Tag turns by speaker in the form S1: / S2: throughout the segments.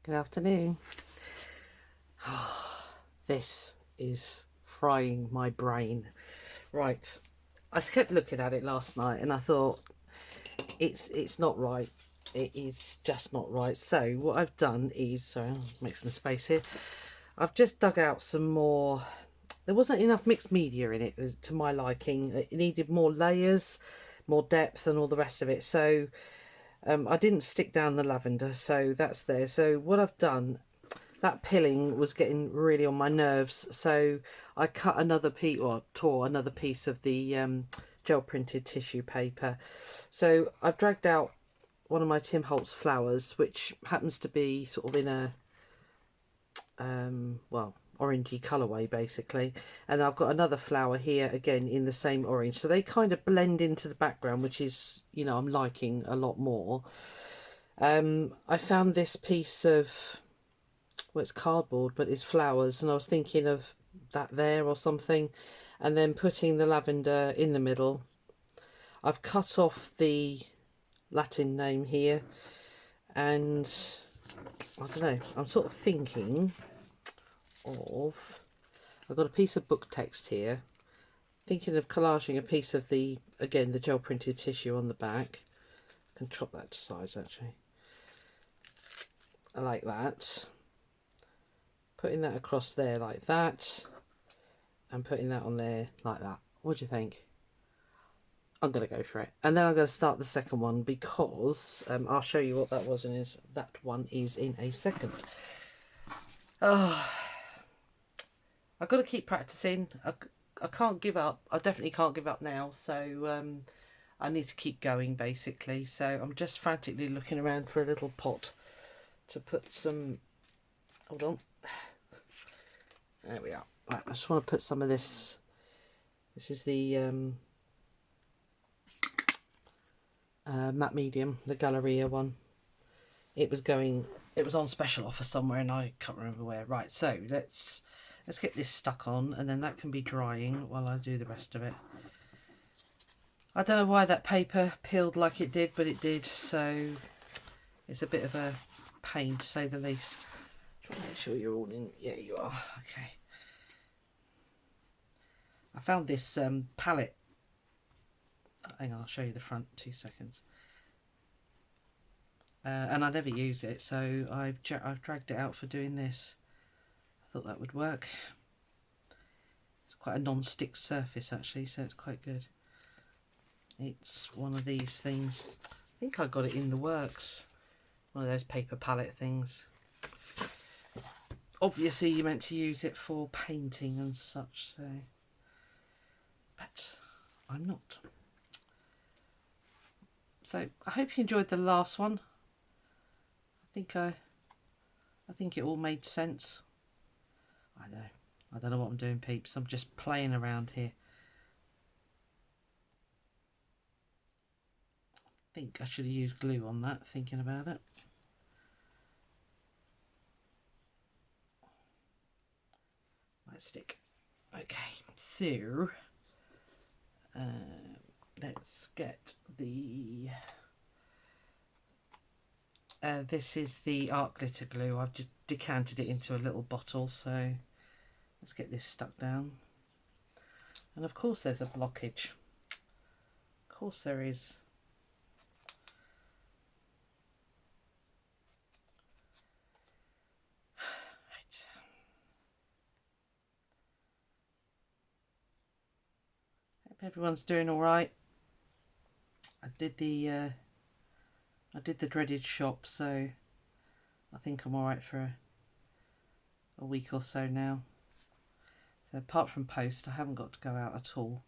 S1: Good afternoon. This is frying my brain. Right, I kept looking at it last night and I thought it's not right. It is just not right. So what I've done is, sorry, I'll make some space here. I've just dug out some more. There wasn't enough mixed media in it to my liking. It needed more layers, more depth and all the rest of it. So I didn't stick down the lavender, so that's there. So what I've done, that pilling was getting really on my nerves, so I cut another piece, or tore another piece of the gel printed tissue paper. So I've dragged out one of my Tim Holtz flowers, which happens to be sort of in a well, orangey colourway basically, and I've got another flower here again in the same orange, so they kind of blend into the background, which is, you know, I'm liking a lot more. I found this piece of, well, it's cardboard but it's flowers, and I was thinking of that there or something, and then putting the lavender in the middle. I've cut off the Latin name here, and I don't know, I'm sort of thinking of, I've got a piece of book text here, thinking of collaging a piece of the, again, the gel printed tissue on the back. I can chop that to size actually. I like that. Putting that across there like that, and putting that on there like that. What do you think? I'm going to go for it. And then I'm going to start the second one, because I'll show you what that was, and that one is in a second. Oh, I've got to keep practicing. I can't give up. I definitely can't give up now. So I need to keep going basically. So I'm just frantically looking around for a little pot to put some, hold on. There we are. Right, I just want to put some of this. This is the matte medium, the Galleria one. It was on special offer somewhere and I can't remember where. Right, so let's get this stuck on, and then that can be drying while I do the rest of it. I don't know why that paper peeled like it did, but it did, so it's a bit of a pain to say the least. Try to make sure you're all in. Yeah, you are. Okay. I found this palette. Hang on, I'll show you the front. 2 seconds. And I never use it, so I've dragged it out for doing this. I thought that would work. It's quite a non-stick surface actually, so it's quite good. It's one of these things. I think I got it in the works. One of those paper palette things. Obviously you're meant to use it for painting and such, so, but I'm not. So I hope you enjoyed the last one. I think it all made sense. I don't know what I'm doing, peeps. I'm just playing around here. I think I should have used glue on that, thinking about it. Might stick. Okay, so let's get the this is the art glitter glue. I've just decanted it into a little bottle, so let's get this stuck down. And of course there's a blockage. Of course there is. Right. Hope everyone's doing all right. I did the dreaded shop, so I think I'm alright for a week or so now. So apart from post, I haven't got to go out at all,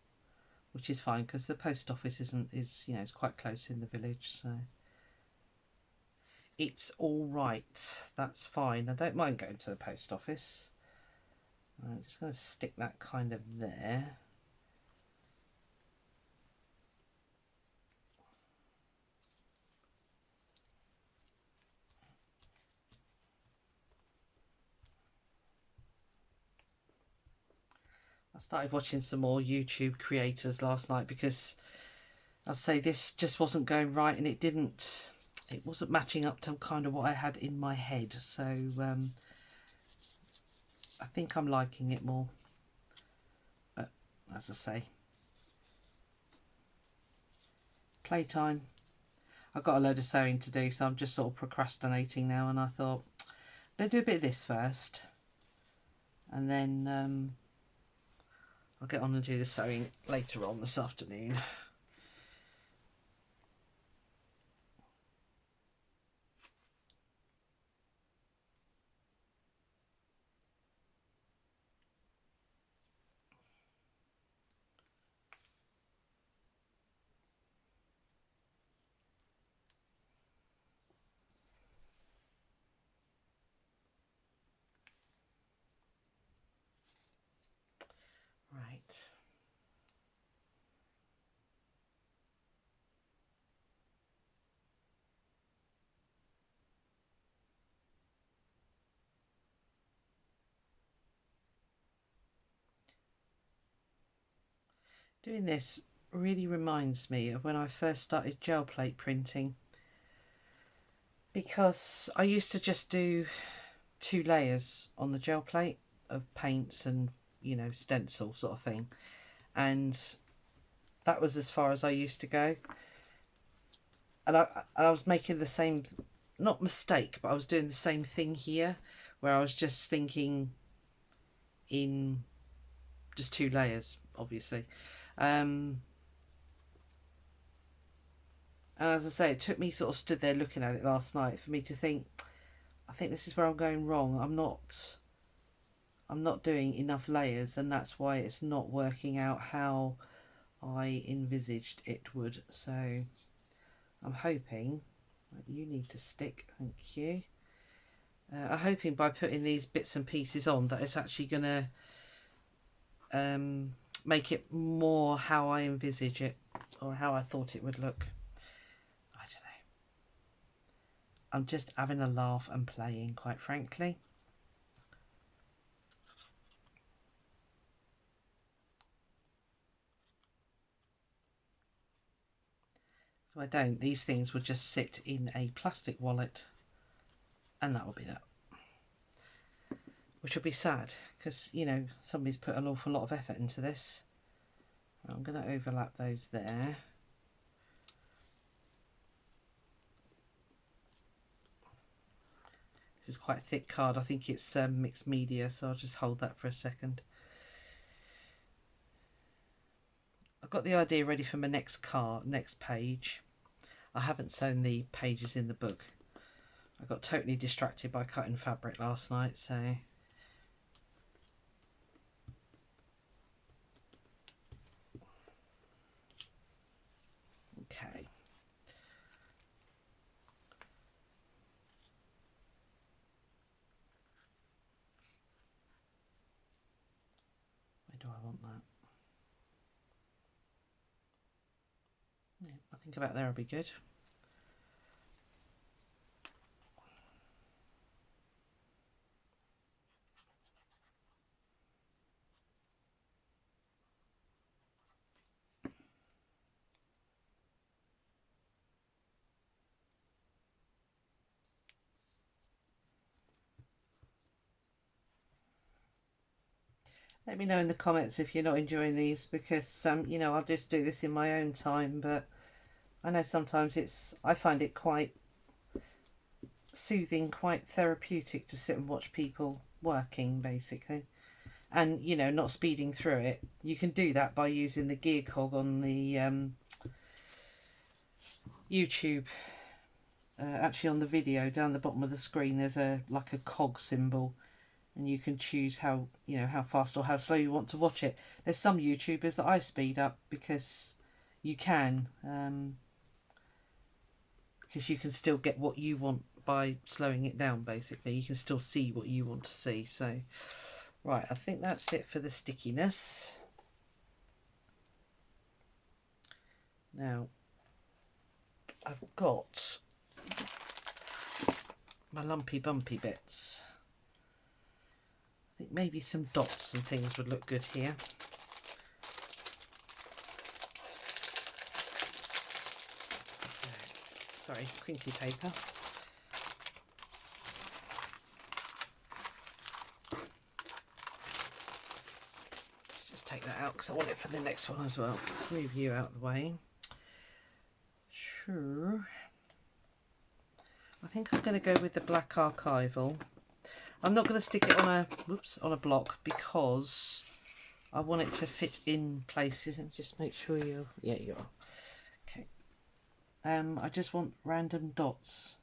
S1: which is fine because the post office is you know, it's quite close in the village, so it's all right. That's fine. I don't mind going to the post office. I'm just going to stick that kind of there. I started watching some more YouTube creators last night because I'd say this just wasn't going right, and it didn't it wasn't matching up to kind of what I had in my head. So I think I'm liking it more. But as I say, playtime. I've got a load of sewing to do, so I'm just sort of procrastinating now, and I thought better do a bit of this first, and then I'll get on and do the sewing later on this afternoon. Right. Doing this really reminds me of when I first started gel plate printing, because I used to just do 2 layers on the gel plate of paints and, you know, stencil sort of thing, and that was as far as I used to go. And I was making the same, not mistake, but I was doing the same thing here, where I was just thinking in just 2 layers, obviously. And as I say, it took me sort of stood there looking at it last night for me to think, I think this is where I'm going wrong. I'm not doing enough layers, and that's why it's not working out how I envisaged it would. So I'm hoping that you need to stick. Thank you. I'm hoping by putting these bits and pieces on that it's actually going to make it more how I envisage it, or how I thought it would look. I don't know. I'm just having a laugh and playing, quite frankly. So I don't. These things would just sit in a plastic wallet, and that will be that. Which will be sad, because, you know, somebody's put an awful lot of effort into this. I'm going to overlap those there. This is quite a thick card. I think it's mixed media, so I'll just hold that for a second. I've got the idea ready for my next page. I haven't sewn the pages in the book. I got totally distracted by cutting fabric last night, so... Okay. Where do I want that? Yeah, I think about there will be good. Let me know in the comments if you're not enjoying these, because you know, I'll just do this in my own time, but I know sometimes I find it quite soothing, quite therapeutic to sit and watch people working, basically. And, you know, not speeding through it. You can do that by using the gear cog on the YouTube. Actually, on the video down the bottom of the screen, there's like a cog symbol, and you can choose how, you know, how fast or how slow you want to watch it. There's some YouTubers that I speed up because you can, because you can still get what you want by slowing it down. Basically, you can still see what you want to see. So, right, I think that's it for the stickiness. Now, I've got my lumpy bumpy bits. I think maybe some dots and things would look good here. Okay, sorry, crinkly paper. Let's just take that out because I want it for the next one as well. Let's move you out of the way. Sure. I think I'm going to go with the black archival. I'm not going to stick it on a on a block because I want it to fit in places. And just make sure you are. Okay. I just want random dots.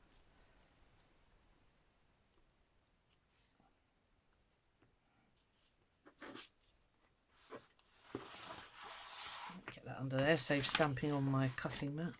S1: Get that under there, save stamping on my cutting mat.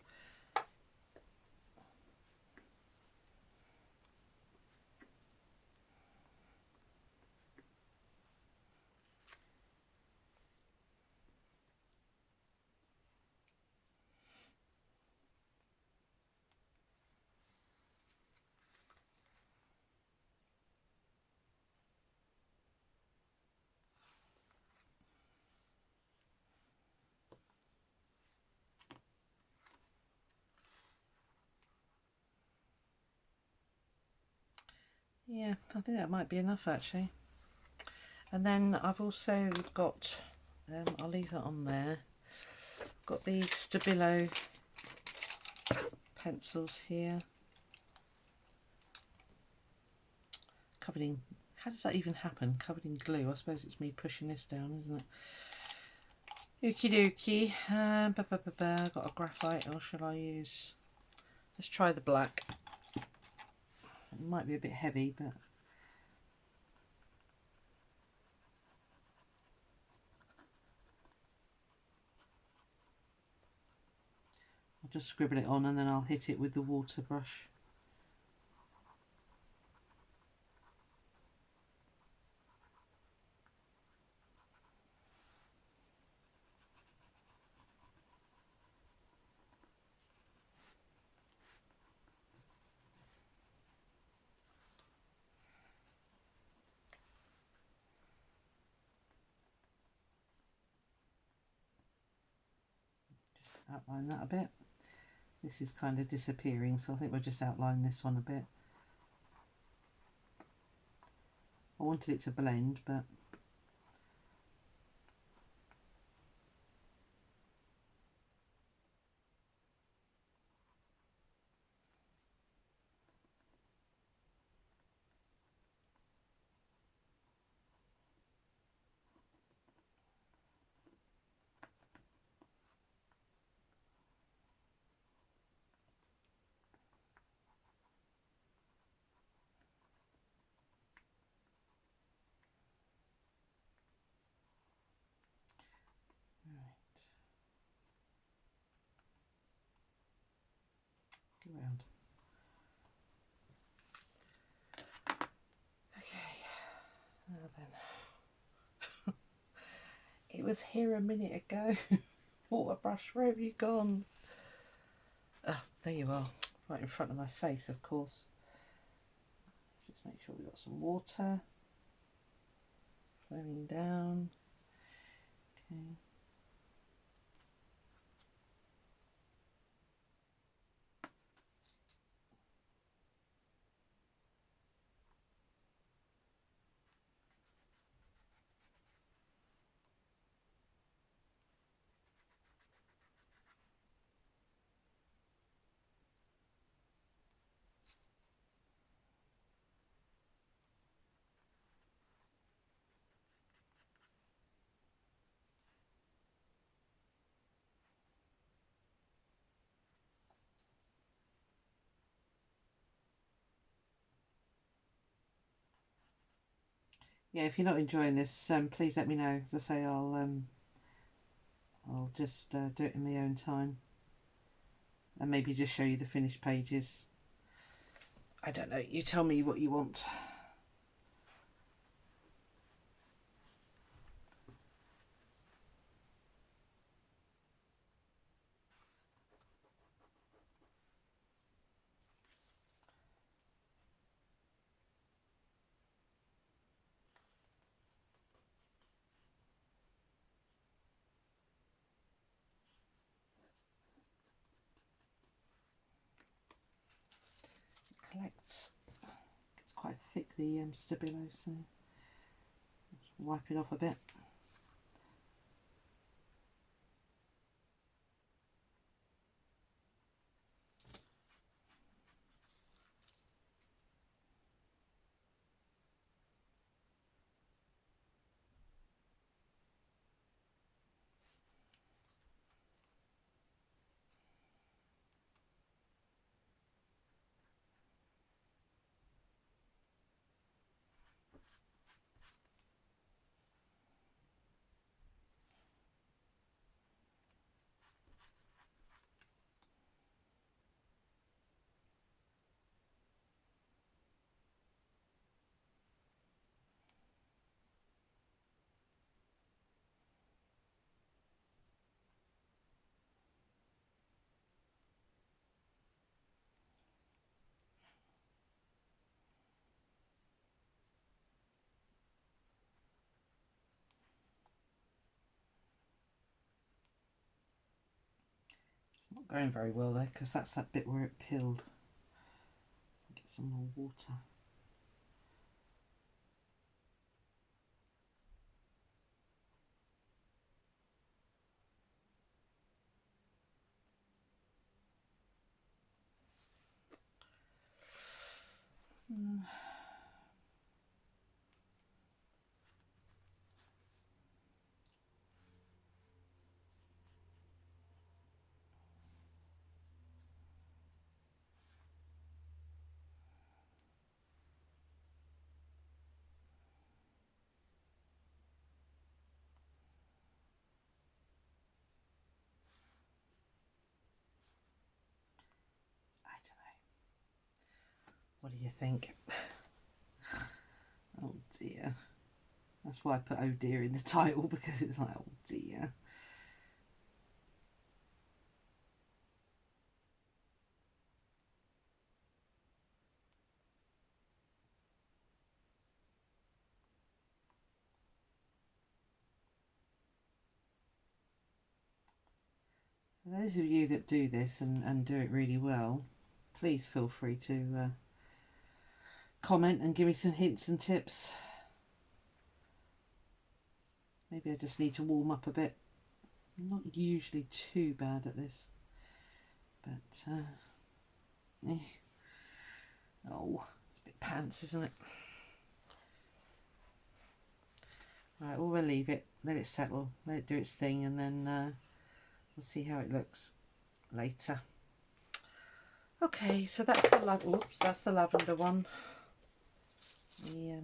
S1: Yeah, I think that might be enough actually. And then I've also got, I'll leave that on there, got the Stabilo pencils here. Covered in, how does that even happen? Covered in glue. I suppose it's me pushing this down, isn't it? Okie dokie. Got a graphite, or shall I use, let's try the black. It might be a bit heavy, but I'll just scribble it on and then I'll hit it with the water brush. Just outline that a bit. This is kind of disappearing, so I think we'll just outline this one a bit. I wanted it to blend, but around. Okay, now then. It was here a minute ago. Water brush, where have you gone? Ah, there you are, right in front of my face, of course. Just make sure we've got some water flowing down. Okay. Yeah, if you're not enjoying this, please let me know. As I say, I'll just do it in my own time, and maybe just show you the finished pages. I don't know. You tell me what you want. effects. It's quite thick, the Stabilo, so just wipe it off a bit. Not going very well there because that's that bit where it peeled. Get some more water. What do you think? Oh dear. That's why I put oh dear in the title, because it's like, oh dear. For those of you that do this and do it really well, please feel free to comment and give me some hints and tips. Maybe I just need to warm up a bit. I'm not usually too bad at this, but oh, it's a bit pants, isn't it? Right, we'll leave it, let it settle, let it do its thing, and then we'll see how it looks later. Okay, so that's the that's the lavender one. I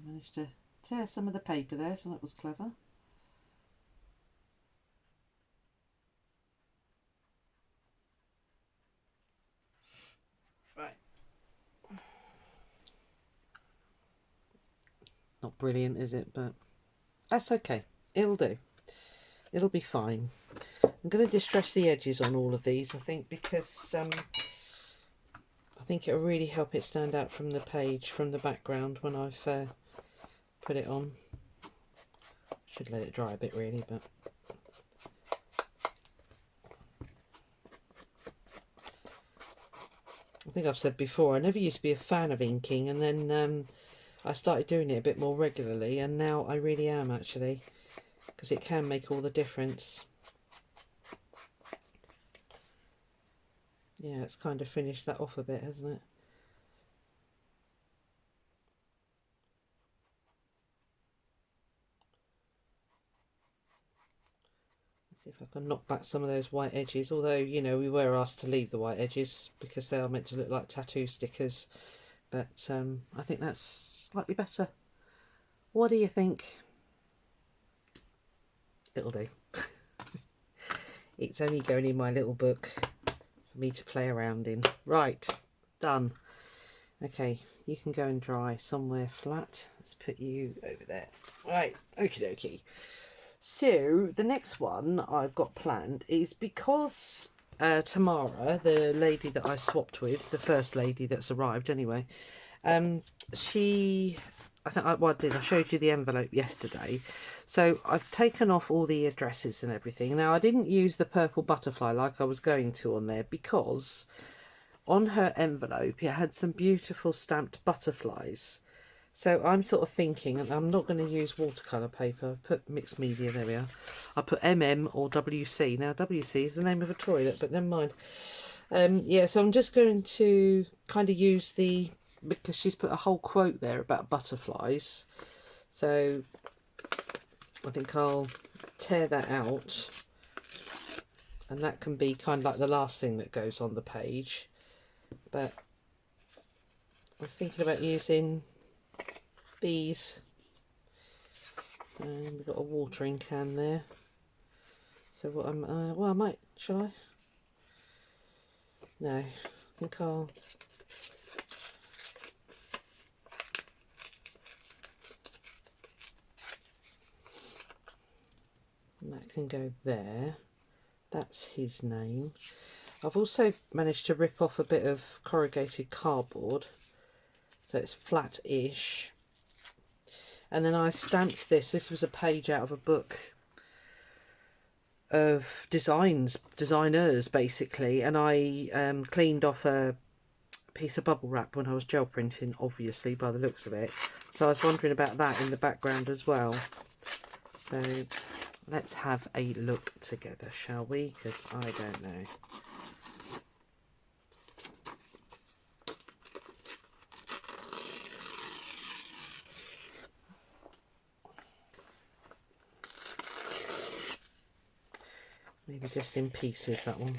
S1: managed to tear some of the paper there, so that was clever. Right. Not brilliant, is it? But that's okay. It'll do. It'll be fine. I'm going to distress the edges on all of these, I think, because I think it'll really help it stand out from the page, from the background, when I've put it on. Should let it dry a bit, really, but I think I've said before, I never used to be a fan of inking, and then I started doing it a bit more regularly, and now I really am, actually, because it can make all the difference. Yeah, it's kind of finished that off a bit, hasn't it? Let's see if I can knock back some of those white edges, although, you know, we were asked to leave the white edges because they are meant to look like tattoo stickers, but I think that's slightly better. What do you think? It'll do. It's only going in my little book for me to play around in. Right, done. Okay, you can go and dry somewhere flat. Let's put you over there. Right, okie dokie. So the next one I've got planned is, because Tamara, the lady that I swapped with, the first lady that's arrived anyway, she, I think I showed you the envelope yesterday. So I've taken off all the addresses and everything. Now, I didn't use the purple butterfly like I was going to on there because on her envelope it had some beautiful stamped butterflies. So I'm sort of thinking, and I'm not going to use watercolour paper, put mixed media, there we are. I put MM or WC. Now WC is the name of a toilet, but never mind. Yeah, so I'm just going to kind of use the, because she's put a whole quote there about butterflies. So I think I'll tear that out. And that can be kind of like the last thing that goes on the page. But I was thinking about using these. And we've got a watering can there. So what I'm, well, I might, shall I? No, I think I'll. And that can go there. That's his name. I've also managed to rip off a bit of corrugated cardboard, so it's flat-ish. And then I stamped this. This was a page out of a book of designers basically, and I cleaned off a piece of bubble wrap when I was gel printing, obviously by the looks of it. So I was wondering about that in the background as well. So let's have a look together, shall we? Because I don't know. Maybe just in pieces, that one.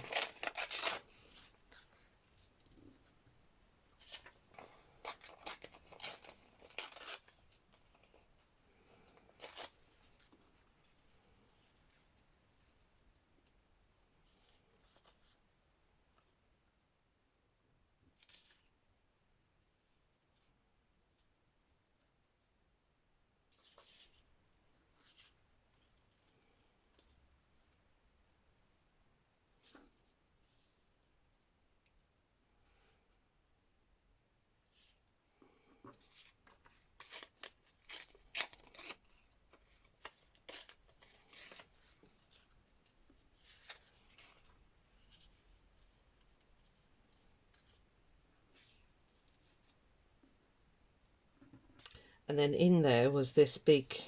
S1: And then in there was this big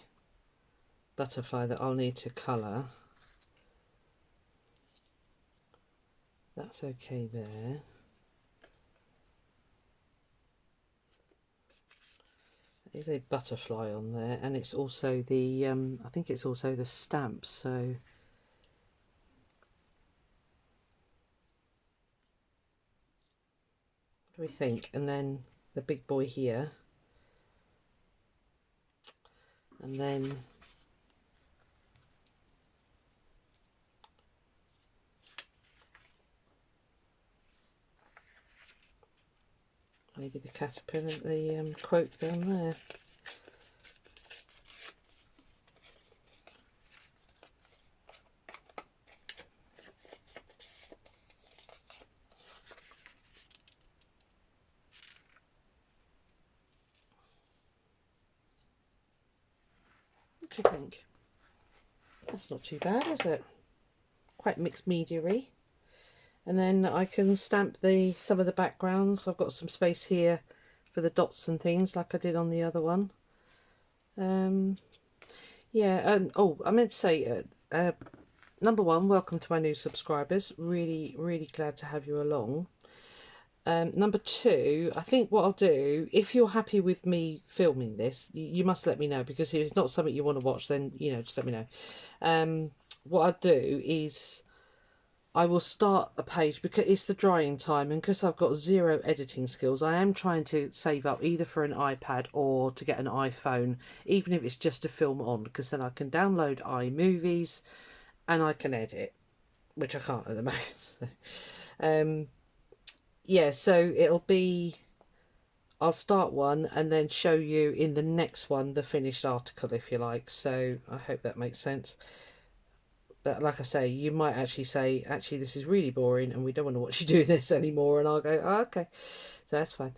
S1: butterfly that I'll need to colour. That's okay there. There's a butterfly on there, and it's also the, I think it's also the stamp, so... What do we think? And then the big boy here. And then maybe the caterpillar, the quote down there. What do you think? That's not too bad, is it? Quite mixed media-y. And then I can stamp some of the backgrounds. I've got some space here for the dots and things like I did on the other one. Yeah, oh, I meant to say, number one, welcome to my new subscribers. Really, really glad to have you along. Number two, I think what I'll do, if you're happy with me filming this, you must let me know, because if it's not something you want to watch, then, you know, just let me know. What I'll do is I will start a page, because it's the drying time, and because I've got zero editing skills, I am trying to save up either for an iPad or to get an iPhone, even if it's just to film on, because then I can download iMovies and I can edit, which I can't at the moment. Yeah, so it'll be, I'll start one and then show you in the next one the finished article, if you like. So I hope that makes sense. But like I say, you might actually say, actually this is really boring and we don't want to watch you do this anymore, and I'll go, oh, okay, so that's fine.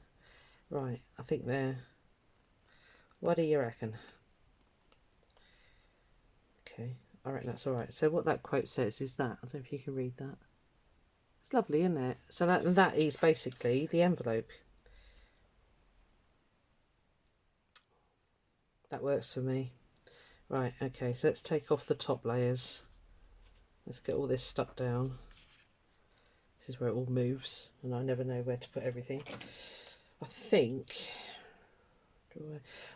S1: Right, I think they're, what do you reckon? Okay, I reckon that's all right. So what that quote says is that, I don't know if you can read that. It's lovely, isn't it? So that is basically the envelope. That works for me. Right, okay, so let's take off the top layers. Let's get all this stuck down. This is where it all moves, and I never know where to put everything. I think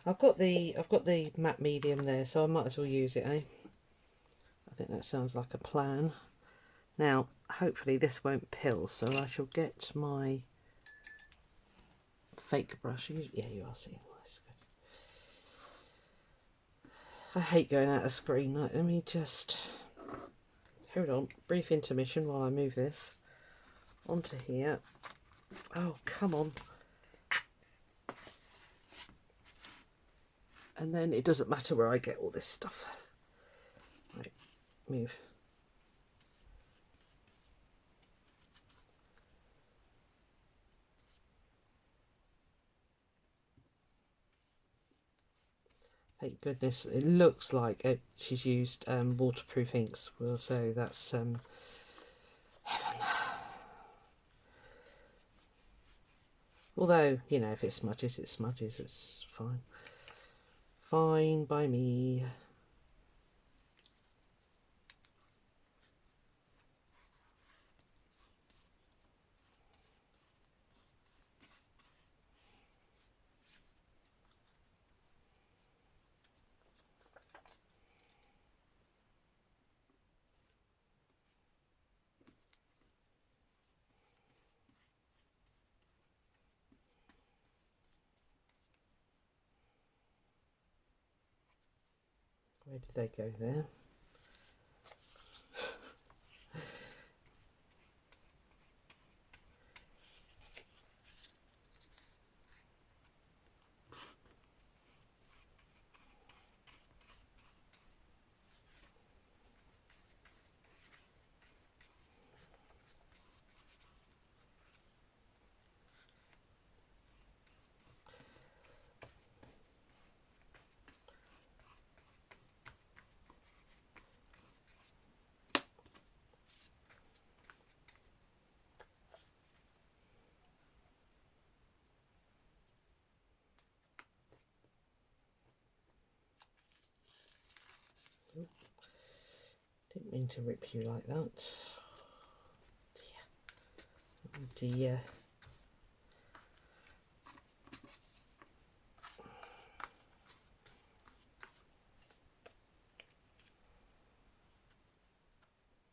S1: I've got the matte medium there, so I might as well use it, eh? I think that sounds like a plan. Now, hopefully this won't pill, so I shall get my fake brush. Yeah, you are seeing this. I hate going out of screen. Let me just hold on. Brief intermission while I move this onto here. Oh, come on. And then it doesn't matter where I get all this stuff. Right, move. Thank goodness. It looks like she's used waterproof inks. Well, so that's heaven. Although, you know, if it smudges, it smudges. It's fine. Fine by me. Where did they go there? Didn't mean to rip you like that. Oh dear.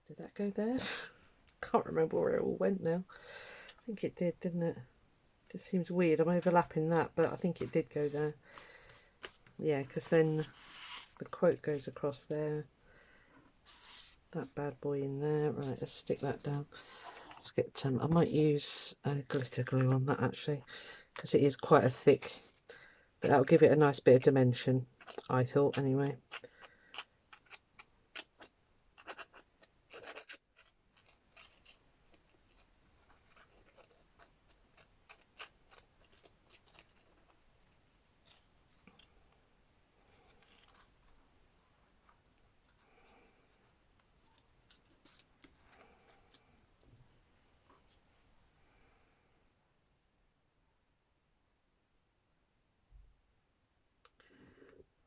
S1: Did that go there? Can't remember where it all went now. I think it did, didn't it? Just seems weird. I'm overlapping that, but I think it did go there. Yeah, because then the quote goes across there. That bad boy in there. Right, let's stick that down. Let's get I might use glitter glue on that actually, because it is quite a thick, but that'll give it a nice bit of dimension, I thought anyway.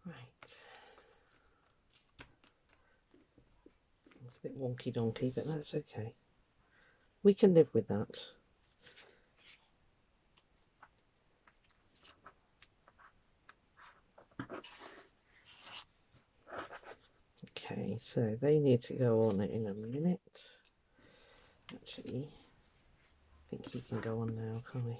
S1: Right. It's a bit wonky donkey, but that's okay. We can live with that. Okay, so they need to go on in a minute. Actually, I think he can go on now, can't he?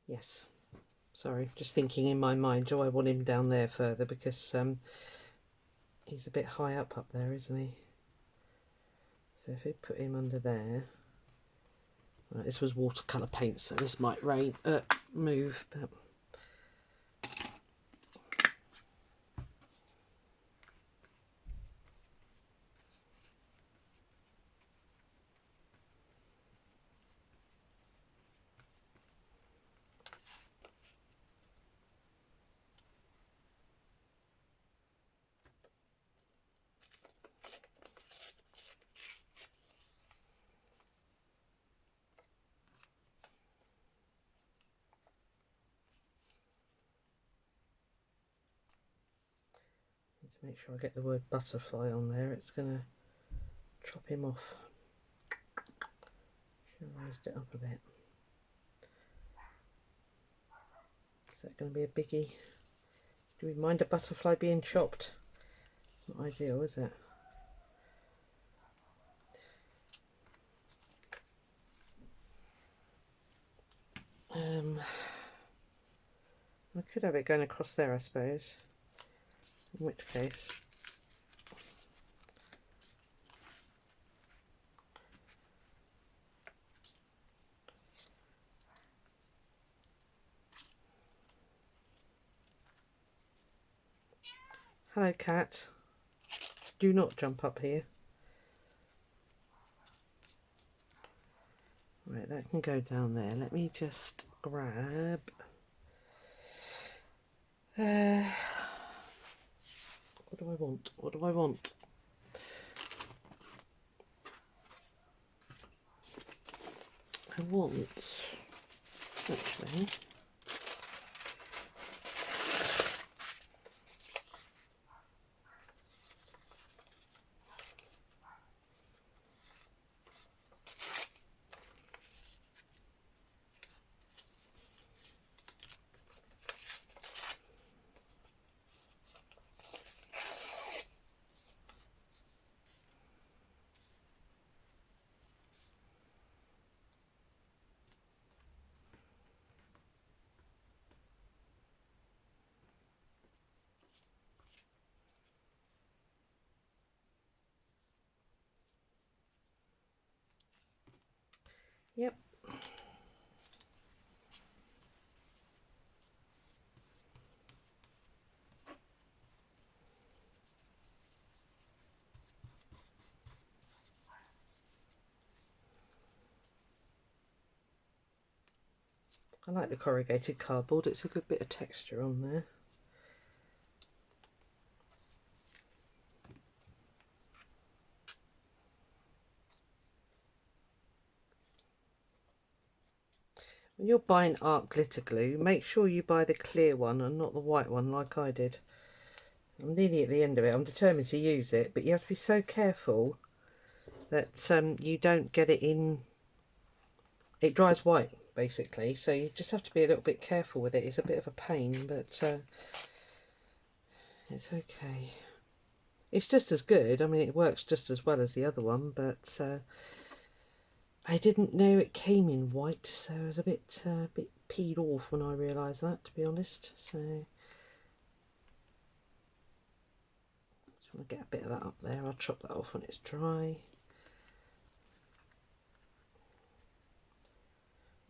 S1: Yes. Sorry, just thinking in my mind, do I want him down there further? Because he's a bit high up there, isn't he? So if we put him under there... Right, this was watercolour paint, so this might move, but... Make sure I get the word butterfly on there. It's going to chop him off. Should have raised it up a bit. Is that going to be a biggie? Do we mind a butterfly being chopped? It's not ideal, is it? I could have it going across there, I suppose. In which case, hello cat, do not jump up here. Right, that can go down there. Let me just grab what do I want? What do I want? I want, actually, yep. I like the corrugated cardboard, it's a good bit of texture on there. When you're buying art glitter glue, make sure you buy the clear one and not the white one like I did. I'm nearly at the end of it, I'm determined to use it, but you have to be so careful that you don't get it in, it dries white basically, so you just have to be a little bit careful with it. It's a bit of a pain, but it's okay. It's just as good, I mean it works just as well as the other one, but I didn't know it came in white, so I was a bit peed off when I realised that, to be honest. So just want to get a bit of that up there. I'll chop that off when it's dry.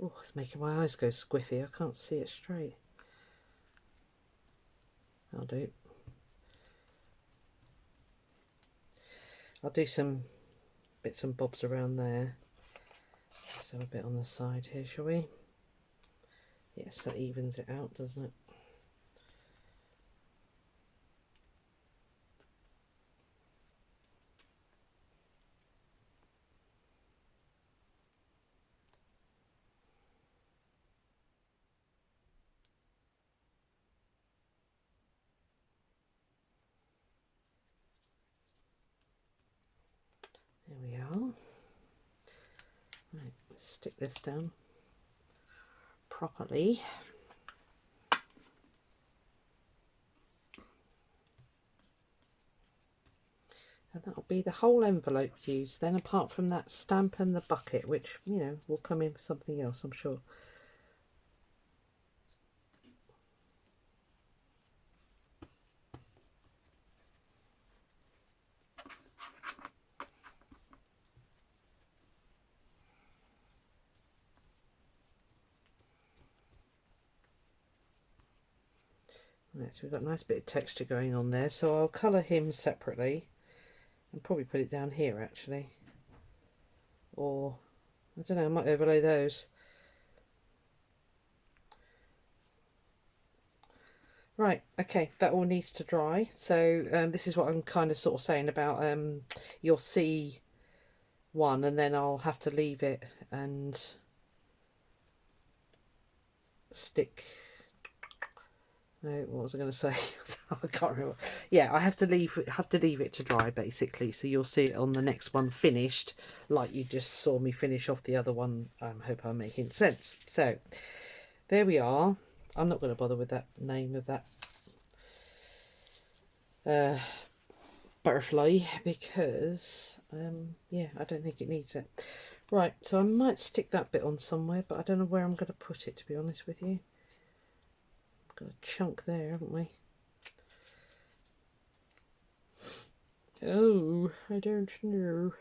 S1: Oh, it's making my eyes go squiffy. I can't see it straight. I'll do. I'll do some bits and bobs around there. Let's have a bit on the side here, shall we? Yes, that evens it out, doesn't it? There we are. Right, let's stick this down properly. And that'll be the whole envelope used then, apart from that stamp and the bucket, which, you know, will come in for something else, I'm sure. Right, so we've got a nice bit of texture going on there, so I'll colour him separately and probably put it down here actually, or I don't know, I might overlay those. Right, okay, that all needs to dry, so this is what I'm kind of sort of saying about you'll see one and then I'll have to leave it and stick No, what was I going to say? I can't remember. Yeah, I have to leave it to dry basically, so you'll see it on the next one finished, like you just saw me finish off the other one. I hope I'm making sense. So there we are. I'm not going to bother with that name of that butterfly because yeah, I don't think it needs it. Right, so I might stick that bit on somewhere, but I don't know where I'm going to put it, to be honest with you. Got a chunk there, haven't we? Oh, I don't know.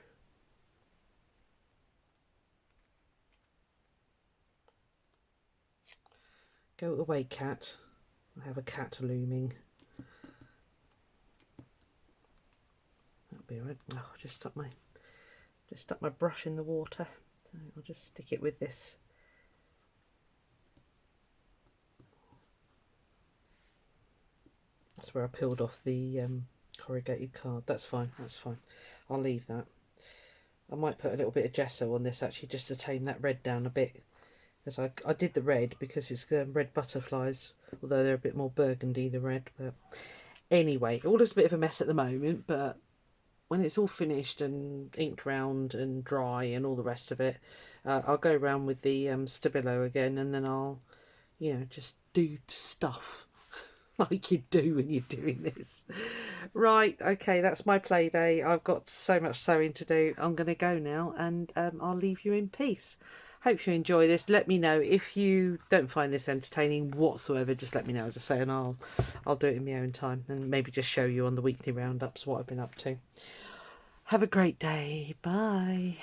S1: Go away, cat. I have a cat looming. That'll be right. Oh, just stuck my brush in the water. So I'll just stick it with this. That's where I peeled off the corrugated card. That's fine. That's fine. I'll leave that. I might put a little bit of gesso on this actually, just to tame that red down a bit. Because I did the red because it's red butterflies, although they're a bit more burgundy, the red. But anyway, all is a bit of a mess at the moment, but when it's all finished and inked round and dry and all the rest of it, I'll go around with the Stabilo again, and then I'll, you know, just do stuff like you do when you're doing this. Right, okay, that's my play day. I've got so much sewing to do. I'm going to go now, and I'll leave you in peace. Hope you enjoy this. Let me know if you don't find this entertaining whatsoever. Just let me know, as I say, and I'll do it in my own time, and maybe just show you on the weekly roundups what I've been up to. Have a great day. Bye.